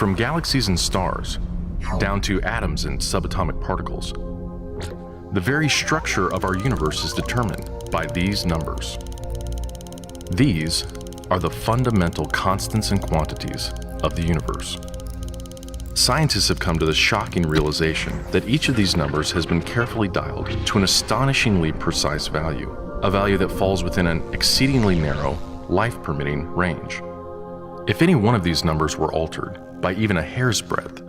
From galaxies and stars, down to atoms and subatomic particles, the very structure of our universe is determined by these numbers. These are the fundamental constants and quantities of the universe. Scientists have come to the shocking realization that each of these numbers has been carefully dialed to an astonishingly precise value, a value that falls within an exceedingly narrow, life-permitting range. If any one of these numbers were altered by even a hair's breadth,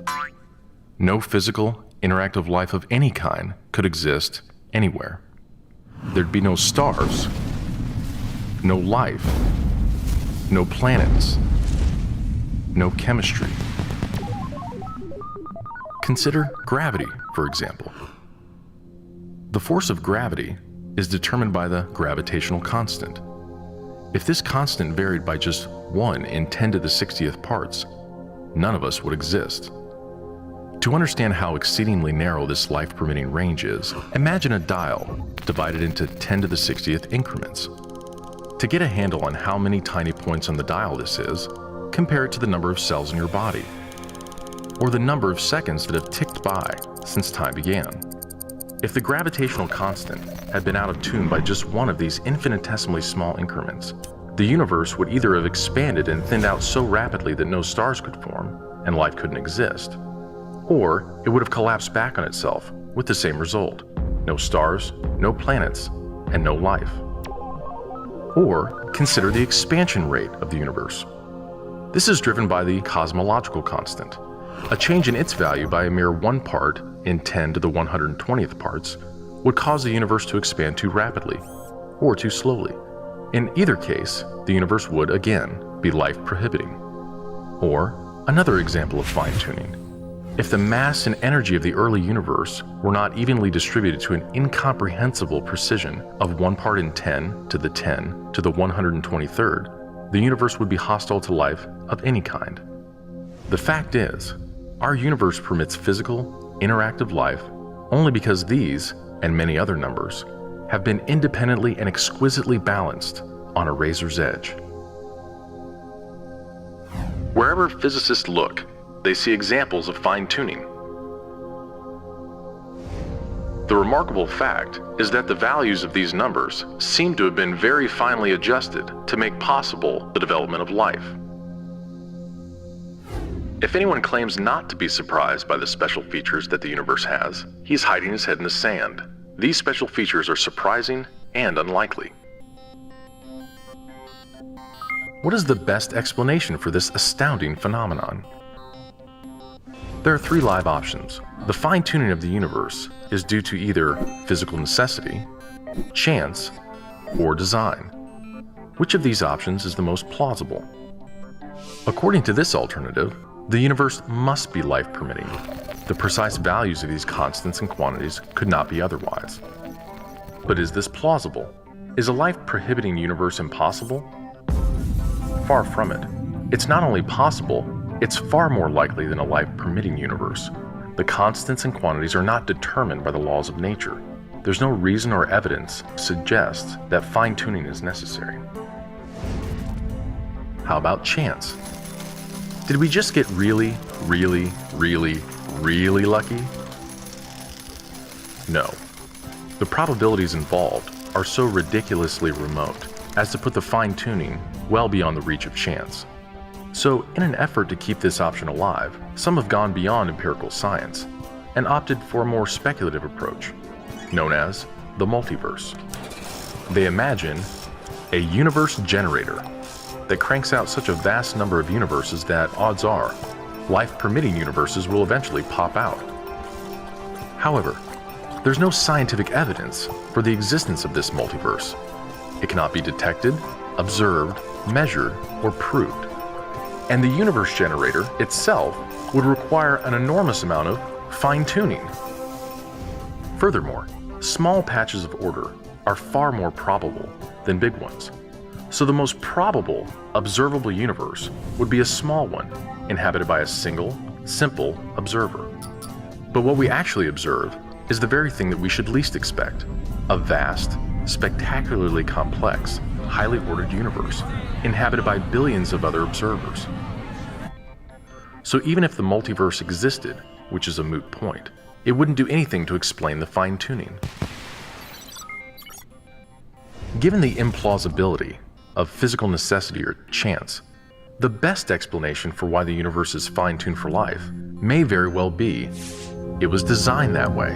no physical, interactive life of any kind could exist anywhere. There'd be no stars, no life, no planets, no chemistry. Consider gravity, for example. The force of gravity is determined by the gravitational constant. If this constant varied by just 1 in 10 to the 60th parts, none of us would exist. To understand how exceedingly narrow this life-permitting range is, imagine a dial divided into 10 to the 60th increments. To get a handle on how many tiny points on the dial this is, compare it to the number of cells in your body, or the number of seconds that have ticked by since time began. If the gravitational constant had been out of tune by just one of these infinitesimally small increments, the universe would either have expanded and thinned out so rapidly that no stars could form and life couldn't exist, or it would have collapsed back on itself with the same result: no stars, no planets, and no life. Or consider the expansion rate of the universe. This is driven by the cosmological constant. A change in its value by a mere 1 part in 10 to the 120th parts would cause the universe to expand too rapidly or too slowly. In either case, the universe would again be life-prohibiting. Or another example of fine-tuning. If the mass and energy of the early universe were not evenly distributed to an incomprehensible precision of 1 part in 10 to the 10 to the 123rd, the universe would be hostile to life of any kind. The fact is, our universe permits physical, interactive life only because these, and many other numbers, have been independently and exquisitely balanced on a razor's edge. Wherever physicists look, they see examples of fine-tuning. The remarkable fact is that the values of these numbers seem to have been very finely adjusted to make possible the development of life. If anyone claims not to be surprised by the special features that the universe has, he's hiding his head in the sand. These special features are surprising and unlikely. What is the best explanation for this astounding phenomenon? There are 3 live options. The fine-tuning of the universe is due to either physical necessity, chance, or design. Which of these options is the most plausible? According to this alternative, the universe must be life-permitting. The precise values of these constants and quantities could not be otherwise. But is this plausible? Is a life-prohibiting universe impossible? Far from it. It's not only possible, it's far more likely than a life-permitting universe. The constants and quantities are not determined by the laws of nature. There's no reason or evidence suggests that fine-tuning is necessary. How about chance? Did we just get really lucky? No. The probabilities involved are so ridiculously remote as to put the fine-tuning well beyond the reach of chance. So, in an effort to keep this option alive, some have gone beyond empirical science and opted for a more speculative approach, known as the multiverse. They imagine a universe generator that cranks out such a vast number of universes that, odds are, life-permitting universes will eventually pop out. However, there's no scientific evidence for the existence of this multiverse. It cannot be detected, observed, measured, or proved. And the universe generator itself would require an enormous amount of fine-tuning. Furthermore, small patches of order are far more probable than big ones. So the most probable, observable universe would be a small one, inhabited by a single, simple observer. But what we actually observe is the very thing that we should least expect: a vast, spectacularly complex, highly ordered universe, inhabited by billions of other observers. So even if the multiverse existed, which is a moot point, it wouldn't do anything to explain the fine-tuning. Given the implausibility of physical necessity or chance, the best explanation for why the universe is fine-tuned for life may very well be it was designed that way.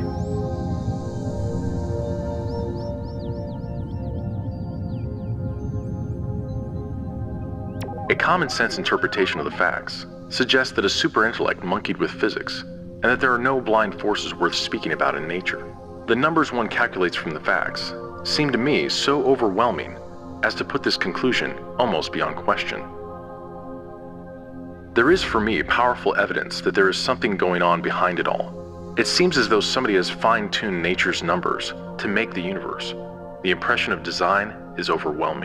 A common-sense interpretation of the facts suggests that a super-intellect monkeyed with physics, and that there are no blind forces worth speaking about in nature. The numbers one calculates from the facts seem to me so overwhelming as to put this conclusion almost beyond question. There is for me powerful evidence that there is something going on behind it all. It seems as though somebody has fine-tuned nature's numbers to make the universe. The impression of design is overwhelming.